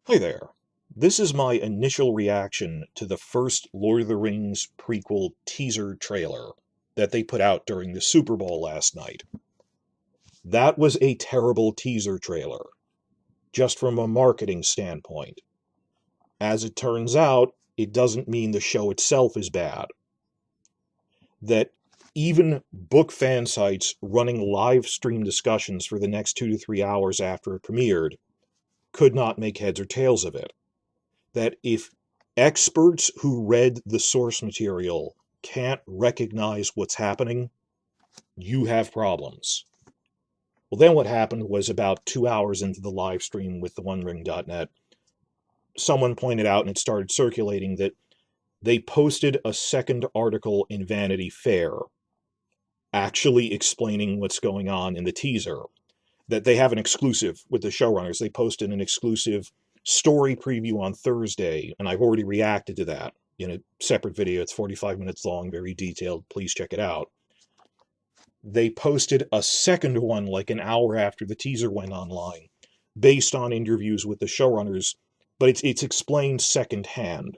Hi there. This is my initial reaction to the first Lord of the Rings prequel teaser trailer that they put out during the Super Bowl last night. That was a terrible teaser trailer, just from a marketing standpoint. As it turns out, it doesn't mean the show itself is bad. That even book fan sites running live stream discussions for the next 2 to 3 hours after it premiered could not make heads or tails of it. That if experts who read the source material can't recognize what's happening, you have problems. Well, then what happened was about 2 hours into the live stream with the OneRing.net, someone pointed out, and it started circulating, that they posted a second article in Vanity Fair actually explaining what's going on in the teaser. That they have an exclusive with the showrunners. They posted an exclusive story preview on Thursday, and I've already reacted to that in a separate video. It's 45 minutes long, very detailed. Please check it out. They posted a second one like an hour after the teaser went online, based on interviews with the showrunners, but it's explained secondhand.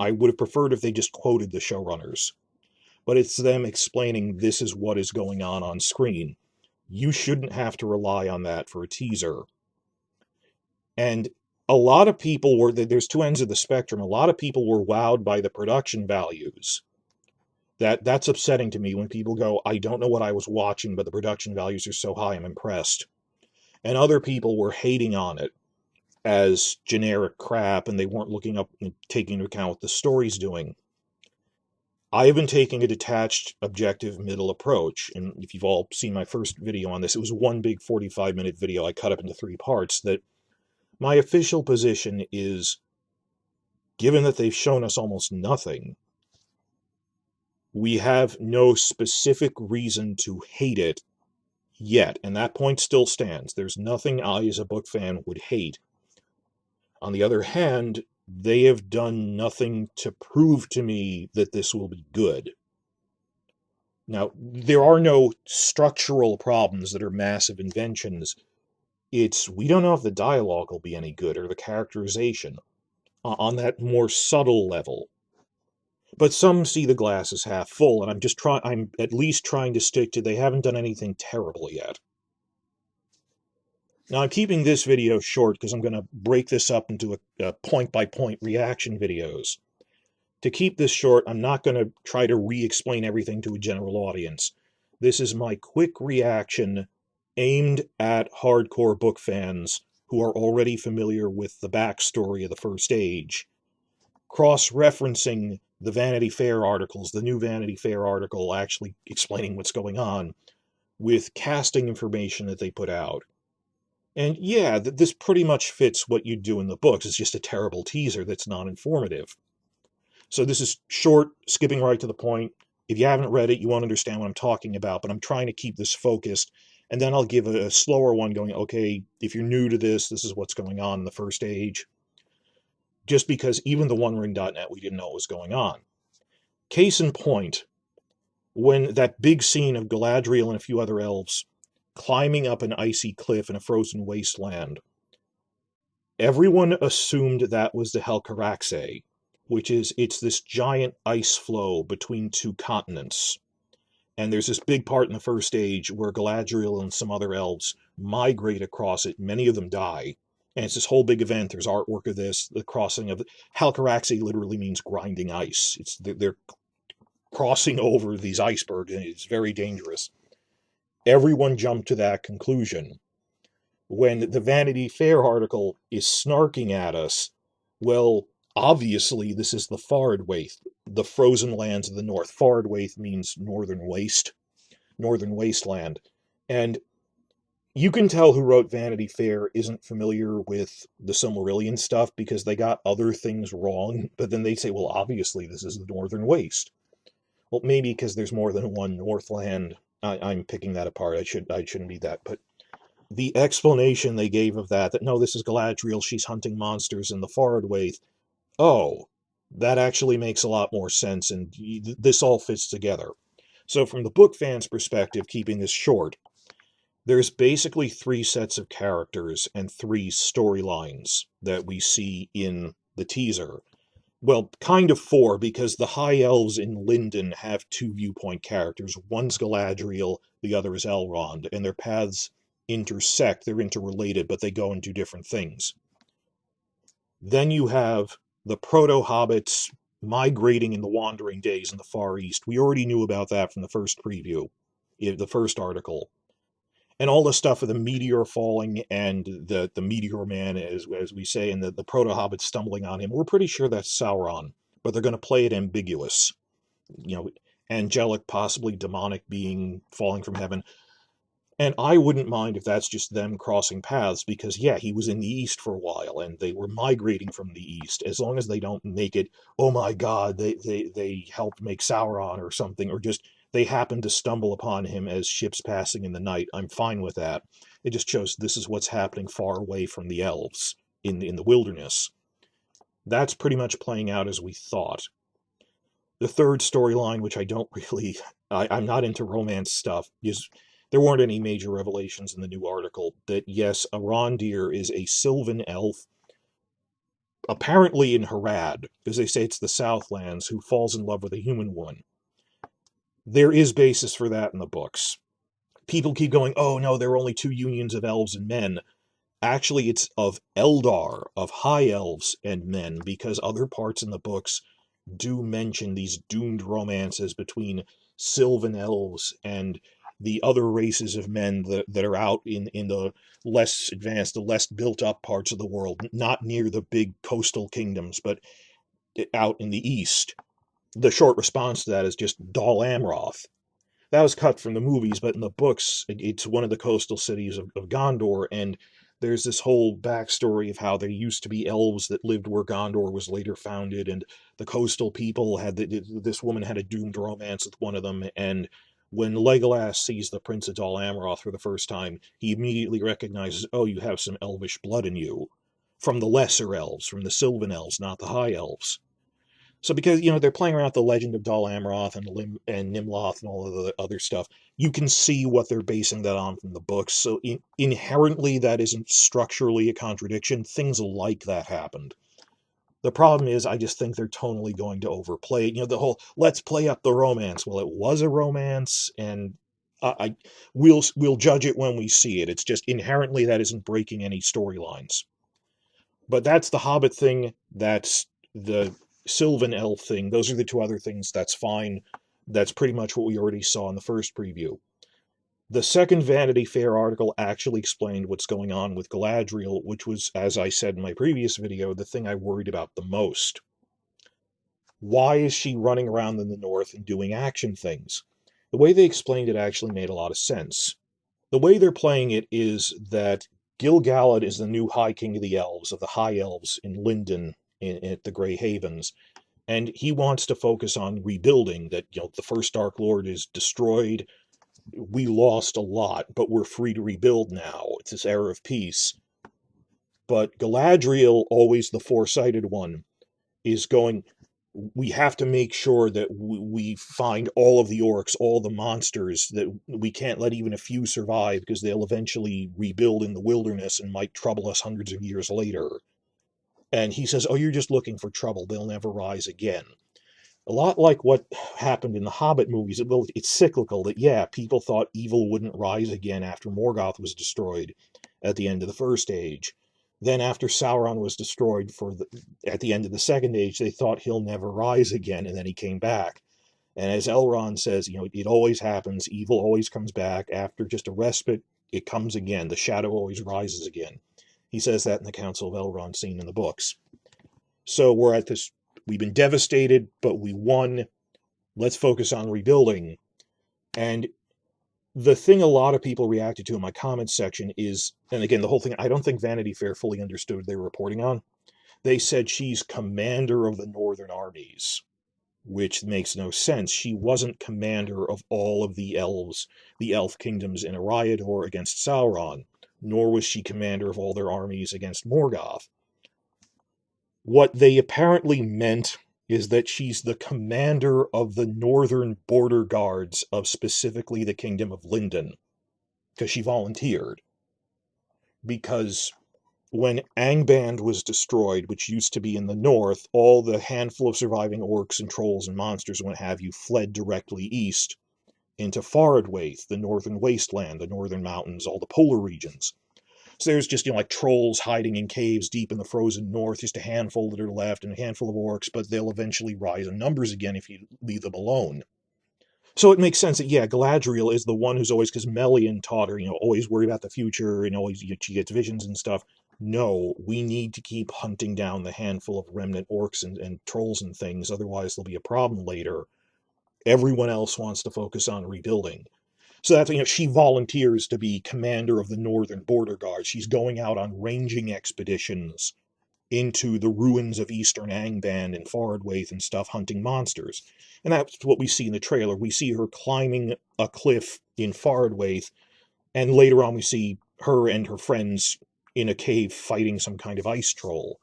I would have preferred if they just quoted the showrunners, but it's them explaining this is what is going on screen. You shouldn't have to rely on that for a teaser. And a lot of people were, there's two ends of the spectrum. A lot of people were wowed by the production values. That's upsetting to me when people go, I don't know what I was watching, but the production values are so high, I'm impressed. And other people were hating on it as generic crap, and they weren't looking up and taking into account what the story's doing. I have been taking a detached, objective, middle approach, and if you've all seen my first video on this, it was one big 45-minute video I cut up into 3 parts. That my official position is, given that they've shown us almost nothing, we have no specific reason to hate it yet, and that point still stands. There's nothing I, as a book fan, would hate. On the other hand, they have done nothing to prove to me that this will be good. Now, there are no structural problems that are massive inventions. It's, we don't know if the dialogue will be any good or the characterization on that more subtle level. But some see the glass as half full, and I'm at least trying to stick to they haven't done anything terrible yet. Now, I'm keeping this video short because I'm going to break this up into a point-by-point reaction videos. To keep this short, I'm not going to try to re-explain everything to a general audience. This is my quick reaction aimed at hardcore book fans who are already familiar with the backstory of the First Age, cross-referencing the Vanity Fair articles, the new Vanity Fair article actually explaining what's going on, with casting information that they put out. And yeah, this pretty much fits what you do in the books. It's just a terrible teaser that's non-informative. So this is short, skipping right to the point. If you haven't read it, you won't understand what I'm talking about, but I'm trying to keep this focused. And then I'll give a slower one going, okay, if you're new to this is what's going on in the First Age. Just because even the OneRing.net, we didn't know what was going on. Case in point, when that big scene of Galadriel and a few other elves climbing up an icy cliff in a frozen wasteland, everyone assumed that was the Helcaraxe, which is, it's this giant ice flow between two continents. And there's this big part in the First Age where Galadriel and some other elves migrate across it. Many of them die. And it's this whole big event. There's artwork of this, the crossing of Helcaraxe literally means grinding ice. They're crossing over these icebergs, and it's very dangerous. Everyone jumped to that conclusion. When the Vanity Fair article is snarking at us, well, obviously this is the Faradwaith, the frozen lands of the north. Faradwaith means northern wasteland. And you can tell who wrote Vanity Fair isn't familiar with the Silmarillion stuff because they got other things wrong, but then they say, well, obviously this is the Northern Waste. Well, maybe because there's more than one Northland. I'm picking that apart. I shouldn't be that. But the explanation they gave of that no, this is Galadriel, she's hunting monsters in the Faradwaith. Oh, that actually makes a lot more sense, and this all fits together. So from the book fan's perspective, keeping this short, There's basically 3 sets of characters and 3 storylines that we see in the teaser. Well, kind of 4, because the High Elves in Lindon have 2 viewpoint characters. One's Galadriel, the other is Elrond, and their paths intersect. They're interrelated, but they go and do different things. Then you have the proto-hobbits migrating in the Wandering Days in the Far East. We already knew about that from the first preview, the first article. And all the stuff of the meteor falling and the meteor man, as we say, and the proto-hobbits stumbling on him. We're pretty sure that's Sauron, but they're going to play it ambiguous. You know, angelic, possibly demonic being falling from heaven. And I wouldn't mind if that's just them crossing paths, because, yeah, he was in the East for a while, and they were migrating from the East. As long as they don't make it, oh my God, they helped make Sauron or something, or just they happened to stumble upon him as ships passing in the night, I'm fine with that. It just shows this is what's happening far away from the elves in the wilderness. That's pretty much playing out as we thought. The third storyline, which I don't really, I'm not into romance stuff, is there weren't any major revelations in the new article. That yes, Arondir is a Sylvan elf, apparently in Harad, because they say it's the Southlands, who falls in love with a human woman. There is basis for that in the books. People keep going, oh no, there are only 2 unions of elves and men. Actually, it's of Eldar, of high elves and men, because other parts in the books do mention these doomed romances between Sylvan elves and the other races of men that are out in the less advanced, the less built-up parts of the world, not near the big coastal kingdoms, but out in the east. The short response to that is just Dol Amroth. That was cut from the movies, but in the books, it's one of the coastal cities of Gondor, and there's this whole backstory of how there used to be elves that lived where Gondor was later founded, and the coastal people had this woman had a doomed romance with one of them, and when Legolas sees the Prince of Dol Amroth for the first time, he immediately recognizes, oh, you have some elvish blood in you. From the lesser elves, from the Sylvan elves, not the high elves. So because, they're playing around with the legend of Dol Amroth and Nimloth and all of the other stuff, you can see what they're basing that on from the books. So inherently, that isn't structurally a contradiction. Things like that happened. The problem is, I just think they're tonally going to overplay it. The whole, let's play up the romance. Well, it was a romance, and we'll judge it when we see it. It's just inherently that isn't breaking any storylines. But that's the Hobbit thing. That's the Sylvan elf thing. Those are the 2 other things. That's fine. That's pretty much what we already saw in the first preview. The second Vanity Fair article actually explained what's going on with Galadriel, which was, as I said in my previous video, the thing I worried about the most. Why is she running around in the north and doing action things? The way they explained it actually made a lot of sense. The way they're playing it is that Gil-galad is the new High King of the Elves, of the High Elves in Lindon, at the Grey Havens, and he wants to focus on rebuilding. That the first Dark Lord is destroyed, we lost a lot, but we're free to rebuild now. It's this era of peace. But Galadriel, always the foresighted one, is going, we have to make sure that we find all of the orcs, all the monsters, that we can't let even a few survive, because they'll eventually rebuild in the wilderness and might trouble us hundreds of years later. And he says, oh, you're just looking for trouble. They'll never rise again. A lot like what happened in the Hobbit movies. It's cyclical, that, yeah, people thought evil wouldn't rise again after Morgoth was destroyed at the end of the First Age. Then after Sauron was destroyed at the end of the Second Age, they thought he'll never rise again, and then he came back. And as Elrond says, it always happens. Evil always comes back. After just a respite, it comes again. The shadow always rises again. He says that in the Council of Elrond scene in the books. So we're at this, we've been devastated, but we won. Let's focus on rebuilding. And the thing a lot of people reacted to in my comments section is, and again, the whole thing, I don't think Vanity Fair fully understood what they were reporting on. They said she's commander of the northern armies, which makes no sense. She wasn't commander of all of the elves, the elf kingdoms in Eriador against Sauron, nor was she commander of all their armies against Morgoth. What they apparently meant is that she's the commander of the northern border guards of specifically the Kingdom of Lindon. because she volunteered. Because when Angband was destroyed, which used to be in the north, all the handful of surviving orcs and trolls and monsters and what have you fled directly east into Faradwaith, the northern wasteland, the northern mountains, all the polar regions. So there's just, like trolls hiding in caves deep in the frozen north, just a handful that are left, and a handful of orcs, but they'll eventually rise in numbers again if you leave them alone. So it makes sense that, yeah, Galadriel is the one who's always, because Melian taught her, always worry about the future, and always she gets visions and stuff. No, we need to keep hunting down the handful of remnant orcs and trolls and things, otherwise there'll be a problem later. Everyone else wants to focus on rebuilding. So that's, she volunteers to be commander of the Northern Border Guard. She's going out on ranging expeditions into the ruins of Eastern Angband and Faradwaith and stuff, hunting monsters. And that's what we see in the trailer. We see her climbing a cliff in Faradwaith, and later on we see her and her friends in a cave fighting some kind of ice troll.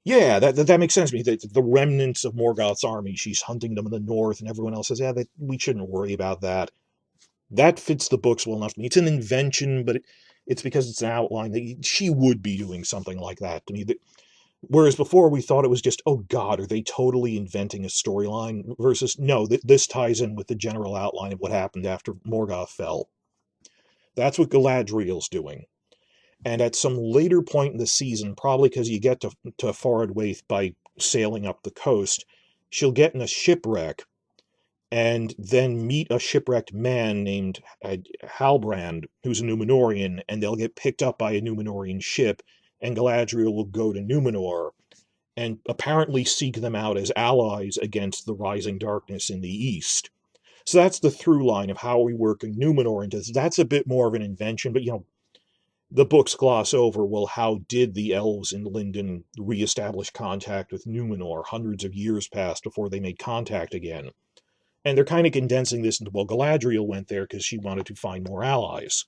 Yeah, that makes sense to me. The remnants of Morgoth's army, she's hunting them in the north, and everyone else says, yeah, we shouldn't worry about that. That fits the books well enough to me. It's an invention, but it's because it's an outline that she would be doing something like that to me. Whereas before we thought it was just, oh God, are they totally inventing a storyline? Versus, no, this ties in with the general outline of what happened after Morgoth fell. That's what Galadriel's doing. And at some later point in the season, probably because you get to Faradwaith by sailing up the coast, she'll get in a shipwreck and then meet a shipwrecked man named Halbrand, who's a Númenórean, and they'll get picked up by a Númenórean ship, and Galadriel will go to Númenor and apparently seek them out as allies against the rising darkness in the east. So that's the through line of how we work in Númenor into this. That's a bit more of an invention, but the books gloss over, well, how did the elves in Lindon reestablish contact with Númenor? Hundreds of years passed before they made contact again. And they're kind of condensing this into, well, Galadriel went there because she wanted to find more allies.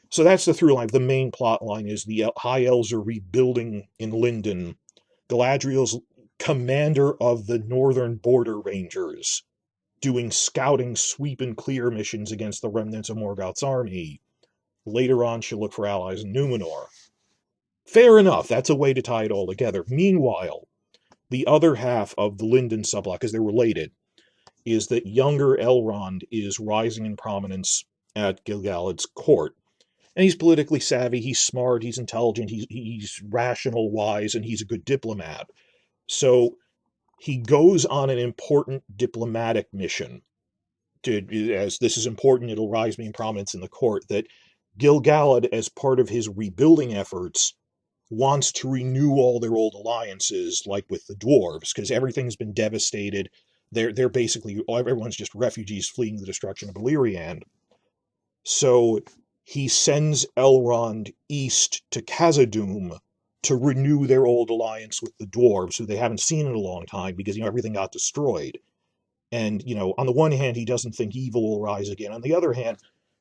So that's the through line. The main plot line is the High Elves are rebuilding in Lindon. Galadriel's commander of the Northern Border Rangers, doing scouting, sweep, and clear missions against the remnants of Morgoth's army. Later on, she'll look for allies in Númenor. Fair enough, that's a way to tie it all together. Meanwhile, the other half of the Lindon subplot, because they're related, is that younger Elrond is rising in prominence at Gil-galad's court. And he's politically savvy, he's smart, he's intelligent, he's rational, wise, and he's a good diplomat. So he goes on an important diplomatic mission. As this is important, it'll rise me in prominence in the court, that Gil-galad, as part of his rebuilding efforts, wants to renew all their old alliances, like with the dwarves, because everything's been devastated. They're basically, everyone's just refugees fleeing the destruction of Beleriand. So he sends Elrond east to Khazad-dûm to renew their old alliance with the dwarves, who they haven't seen in a long time because everything got destroyed. And on the one hand, he doesn't think evil will rise again. On the other hand,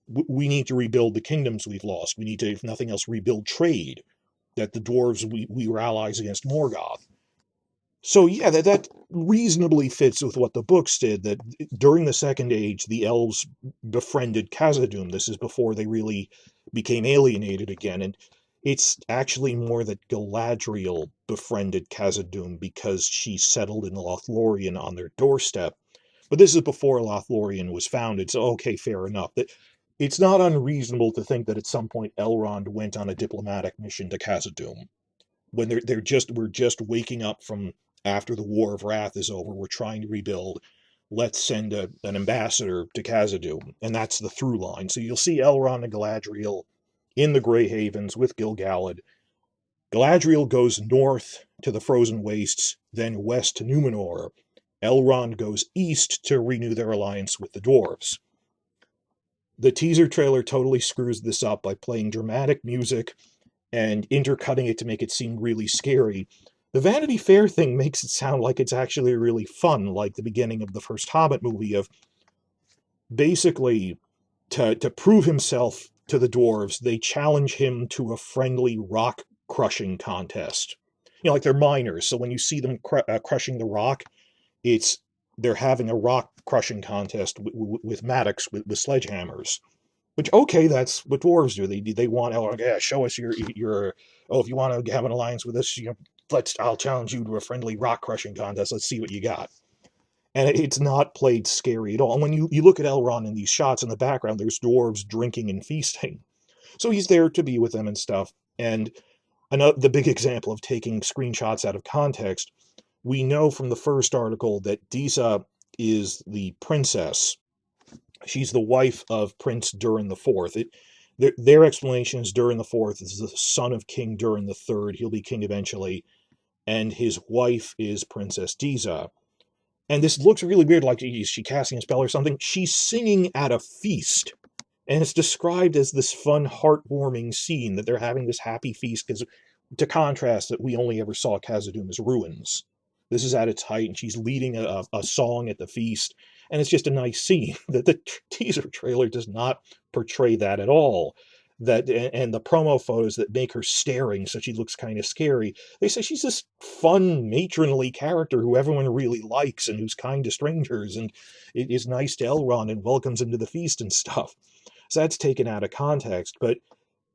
we need to rebuild the kingdoms we've lost. We need to, if nothing else, rebuild trade. That the dwarves, we were allies against Morgoth. So yeah, that reasonably fits with what the books did, that during the Second Age, the elves befriended Khazad-dûm. This is before they really became alienated again, and it's actually more that Galadriel befriended Khazad-dûm because she settled in Lothlorien on their doorstep. But this is before Lothlorien was founded, so okay, fair enough. It's not unreasonable to think that at some point Elrond went on a diplomatic mission to Khazad-dûm. When we're just waking up from after the War of Wrath is over, we're trying to rebuild. Let's send an ambassador to Khazad-dûm, and that's the through line. So you'll see Elrond and Galadriel in the Grey Havens with Gil-galad. Galadriel goes north to the Frozen Wastes, then west to Númenor. Elrond goes east to renew their alliance with the dwarves. The teaser trailer totally screws this up by playing dramatic music and intercutting it to make it seem really scary. The Vanity Fair thing makes it sound like it's actually really fun, like the beginning of the first Hobbit movie, of basically, to prove himself to the dwarves, they challenge him to a friendly rock-crushing contest. Like they're miners, so when you see them crushing the rock, they're having a rock-crushing contest with mattocks, with sledgehammers. Which, okay, that's what dwarves do. They want Elrond, yeah, show us your oh, if you want to have an alliance with us, I'll challenge you to a friendly rock crushing contest. Let's see what you got. And it's not played scary at all. And when you look at Elrond in these shots in the background, there's dwarves drinking and feasting. So he's there to be with them and stuff. And the big example of taking screenshots out of context, we know from the first article that Disa is the princess. She's the wife of Prince Durin the Fourth. Their explanation is Durin the Fourth is the son of King Durin the Third. He'll be king eventually, and his wife is Princess Disa. And this looks really weird, like is she casting a spell or something? She's singing at a feast. And it's described as this fun, heartwarming scene that they're having this happy feast, because to contrast that we only ever saw Khazad-dûm as ruins. This is at its height, and she's leading a song at the feast, and it's just a nice scene. That the teaser trailer does not portray that at all. And the promo photos that make her staring, so she looks kind of scary. They say she's this fun, matronly character who everyone really likes and who's kind to strangers and is nice to Elrond and welcomes him to the feast and stuff. So that's taken out of context. But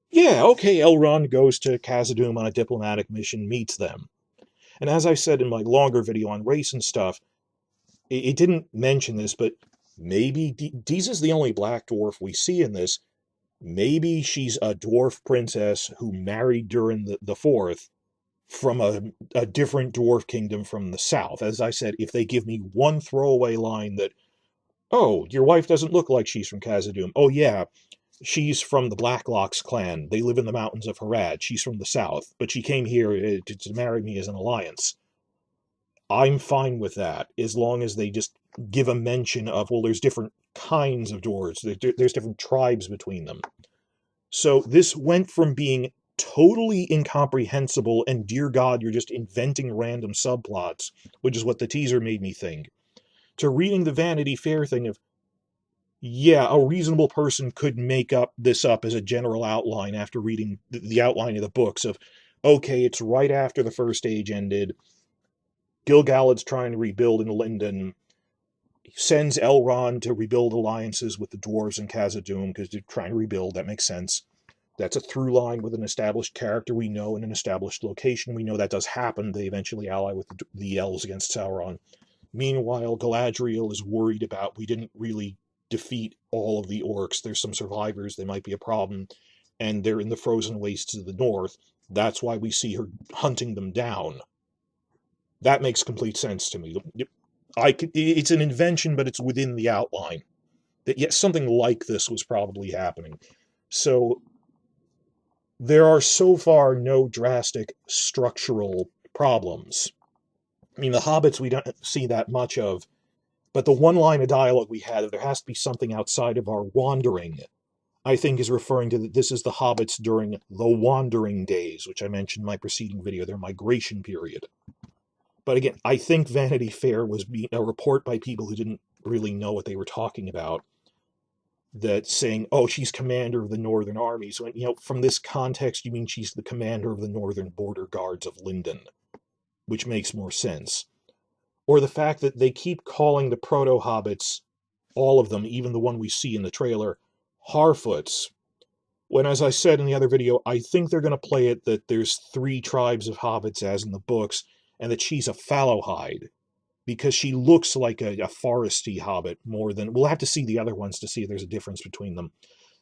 yeah, okay, Elrond goes to Khazad-dûm on a diplomatic mission, meets them. And as I said in my longer video on race and stuff, it didn't mention this, but maybe Disa's the only black dwarf we see in this. Maybe she's a dwarf princess who married Durin the Fourth from a different dwarf kingdom from the south. As I said, if they give me one throwaway line that, oh, your wife doesn't look like she's from Khazad-dûm. Oh yeah, she's from the Blacklocks clan. They live in the mountains of Harad. She's from the south, but she came here to marry me as an alliance. I'm fine with that, as long as they just give a mention of, well, there's different kinds of dwarves. There's different tribes between them. So this went from being totally incomprehensible and, dear God, you're just inventing random subplots, which is what the teaser made me think, to reading the Vanity Fair thing of, yeah, a reasonable person could make this up as a general outline after reading the outline of the books of, okay, it's right after the First Age ended, Gil-galad's trying to rebuild in Lindon, sends Elrond to rebuild alliances with the dwarves in Khazad-dûm because they're trying to rebuild. That makes sense. That's a through line with an established character we know in an established location. We know that does happen. They eventually ally with the elves against Sauron. Meanwhile, Galadriel is worried about, we didn't really defeat all of the orcs. There's some survivors. They might be a problem. And they're in the frozen wastes of the north. That's why we see her hunting them down. That makes complete sense to me. It's an invention, but it's within the outline. That yes, something like this was probably happening. So there are so far no drastic structural problems. I mean, the hobbits we don't see that much of, but the one line of dialogue we had, there has to be something outside of our wandering, I think is referring to that this is the hobbits during the wandering days, which I mentioned in my preceding video, their migration period. But again, I think Vanity Fair was a report by people who didn't really know what they were talking about, that saying, oh, she's commander of the Northern Armies. When, from this context, you mean she's the commander of the Northern Border Guards of Lindon, which makes more sense. Or the fact that they keep calling the proto-hobbits, all of them, even the one we see in the trailer, Harfoots. When, as I said in the other video, I think they're going to play it that there's 3 tribes of hobbits, as in the books, and that she's a Fallowhide, because she looks like a foresty hobbit more than... We'll have to see the other ones to see if there's a difference between them.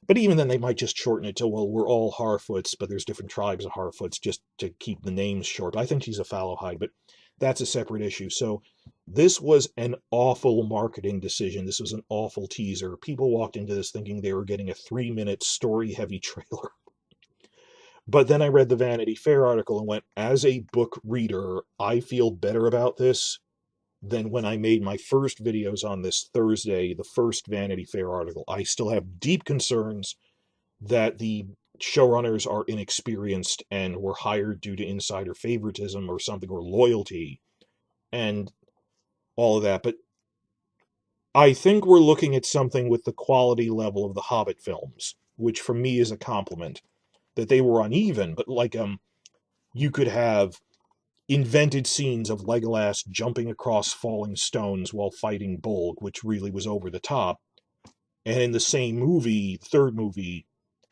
But even then, they might just shorten it to, well, we're all Harfoots, but there's different tribes of Harfoots, just to keep the names short. But I think she's a Fallowhide, but that's a separate issue. So this was an awful marketing decision. This was an awful teaser. People walked into this thinking they were getting a 3-minute story-heavy trailer. But then I read the Vanity Fair article and went, as a book reader, I feel better about this than when I made my first videos on this Thursday, the first Vanity Fair article. I still have deep concerns that the showrunners are inexperienced and were hired due to insider favoritism or something, or loyalty, and all of that. But I think we're looking at something with the quality level of the Hobbit films, which for me is a compliment. That they were uneven, but like you could have invented scenes of Legolas jumping across falling stones while fighting Bolg, which really was over the top. And in the same movie, third movie,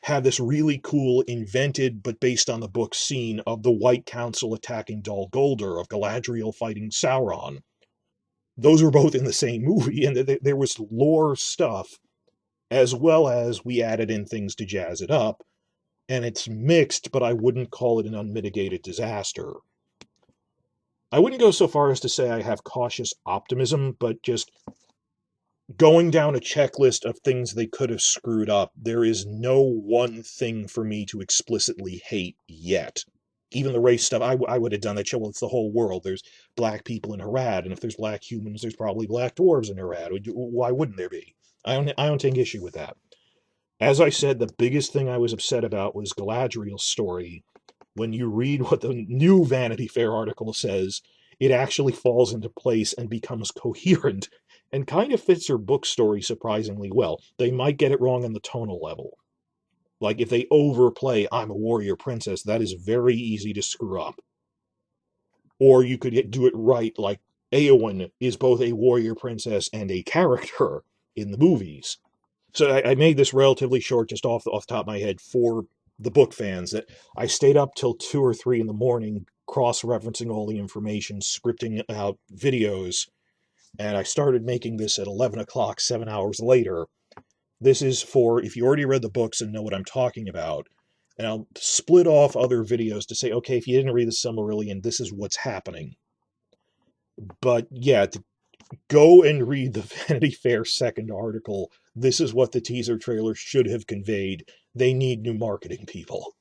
had this really cool, invented, but based on the book scene of the White Council attacking Dol Guldur, of Galadriel fighting Sauron. Those were both in the same movie, and there was lore stuff, as well as we added in things to jazz it up, and it's mixed, but I wouldn't call it an unmitigated disaster. I wouldn't go so far as to say I have cautious optimism, but just going down a checklist of things they could have screwed up, there is no one thing for me to explicitly hate yet. Even the race stuff, I would have done that. Well, it's the whole world. There's black people in Harad, and if there's black humans, there's probably black dwarves in Harad. Why wouldn't there be? I don't take issue with that. As I said, the biggest thing I was upset about was Galadriel's story. When you read what the new Vanity Fair article says, it actually falls into place and becomes coherent and kind of fits her book story surprisingly well. They might get it wrong on the tonal level. Like if they overplay I'm a warrior princess, that is very easy to screw up. Or you could do it right, like Éowyn is both a warrior princess and a character in the movies. So I made this relatively short, just off the top of my head, for the book fans, that I stayed up till 2 or 3 in the morning, cross-referencing all the information, scripting out videos, and I started making this at 11 o'clock, 7 hours later. This is for if you already read the books and know what I'm talking about, and I'll split off other videos to say, okay, if you didn't read the Silmarillion, this is what's happening. But yeah, go and read the Vanity Fair second article. This is what the teaser trailer should have conveyed. They need new marketing people.